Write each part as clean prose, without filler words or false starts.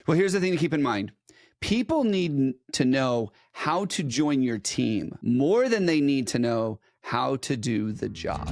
Well, here's the thing to keep in mind. People need to know how to join your team more than they need to know how to do the job.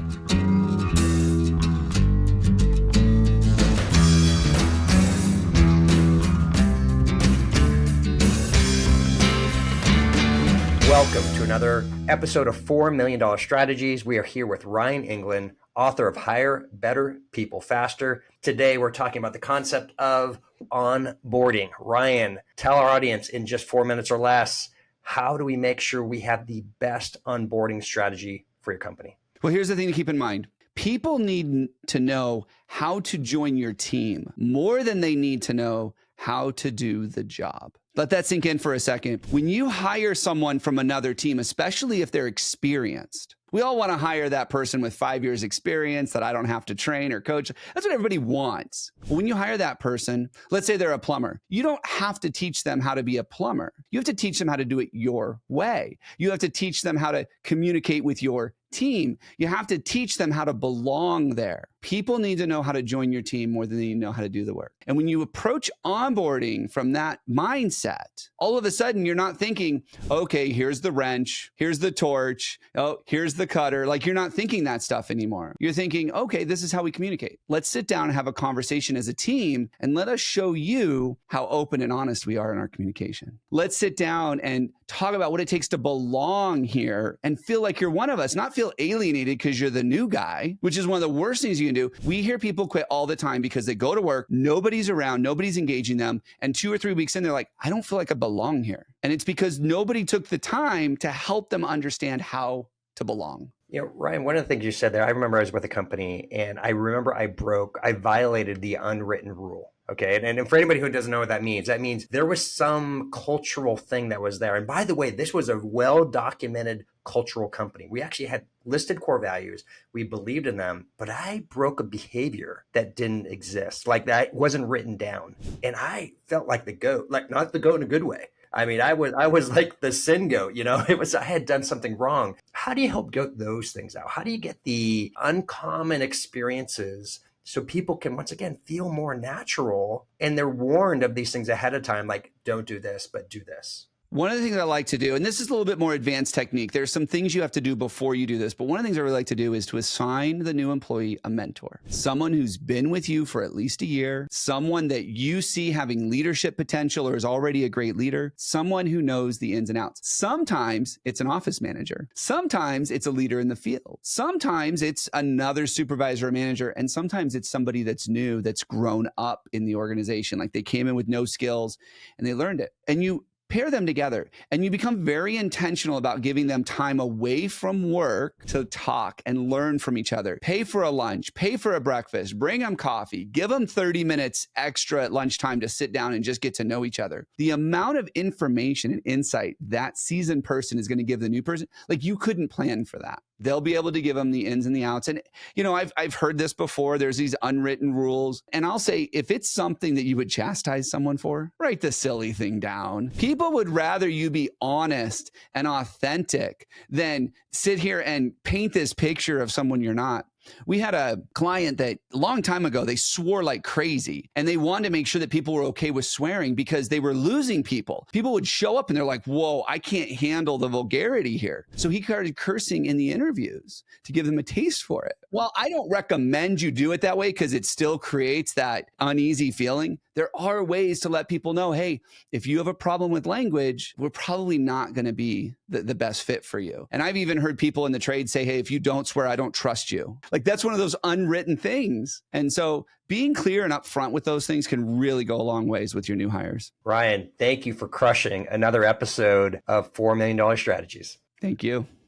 Welcome to another episode of $4 Million Strategies. We are here with Ryan Englin, author of Hire Better People Faster. Today, we're talking about the concept of onboarding. Ryan, tell our audience in just 4 minutes or less, how do we make sure we have the best onboarding strategy for your company? Well, here's the thing to keep in mind. People need to know how to join your team more than they need to know how to do the job. Let that sink in for a second. When you hire someone from another team, especially if they're experienced, we all want to hire that person with 5 years experience that I don't have to train or coach. That's what everybody wants. When you hire that person, let's say they're a plumber, you don't have to teach them how to be a plumber. You have to teach them how to do it your way. You have to teach them how to communicate with your team. You have to teach them how to belong there. People need to know how to join your team more than they know how to do the work. And when you approach onboarding from that mindset, all of a sudden you're not thinking, okay, here's the wrench, here's the torch, oh, here's the cutter. Like, you're not thinking that stuff anymore. You're thinking, okay, this is how we communicate. Let's sit down and have a conversation as a team and let us show you how open and honest we are in our communication. Let's sit down and talk about what it takes to belong here and feel like you're one of us, not feel alienated because you're the new guy, which is one of the worst things you can do. We hear people quit all the time because they go to work, nobody's around, nobody's engaging them, and 2 or 3 weeks in, they're like, I don't feel like I belong here. And it's because nobody took the time to help them understand how to belong. You know, Ryan, one of the things you said there, I remember I was with a company and I remember I violated the unwritten rule. Okay. And for anybody who doesn't know what that means there was some cultural thing that was there. And by the way, this was a well-documented cultural company. We actually had listed core values. We believed in them, but I broke a behavior that didn't exist. Like, that wasn't written down. And I felt like the goat, like not the goat in a good way. I mean, I was like the sin goat, you know, I had done something wrong. How do you help goat those things out? How do you get the uncommon experiences so people can, once again, feel more natural, and they're warned of these things ahead of time, like, don't do this, but do this? One of the things I like to do, and this is a little bit more advanced technique, there's some things you have to do before you do this, but one of the things I really like to do is to assign the new employee a mentor, someone who's been with you for at least a year, someone that you see having leadership potential or is already a great leader, someone who knows the ins and outs. Sometimes it's an office manager. Sometimes it's a leader in the field. Sometimes it's another supervisor or manager, and sometimes it's somebody that's new, that's grown up in the organization. Like, they came in with no skills and they learned it. And you pair them together and you become very intentional about giving them time away from work to talk and learn from each other. Pay for a lunch, pay for a breakfast, bring them coffee, give them 30 minutes extra at lunchtime to sit down and just get to know each other. The amount of information and insight that seasoned person is going to give the new person, like, you couldn't plan for that. They'll be able to give them the ins and the outs. And, you know, I've heard this before. There's these unwritten rules. And I'll say, if it's something that you would chastise someone for, write the silly thing down. People would rather you be honest and authentic than sit here and paint this picture of someone you're not. We had a client that a long time ago, they swore like crazy, and they wanted to make sure that people were okay with swearing because they were losing people. People would show up and they're like, whoa, I can't handle the vulgarity here. So he started cursing in the interviews to give them a taste for it. Well, I don't recommend you do it that way because it still creates that uneasy feeling. There are ways to let people know, hey, if you have a problem with language, we're probably not going to be the best fit for you. And I've even heard people in the trade say, hey, if you don't swear, I don't trust you. Like, that's one of those unwritten things. And so being clear and upfront with those things can really go a long ways with your new hires. Ryan, thank you for crushing another episode of $4 Million Strategies. Thank you.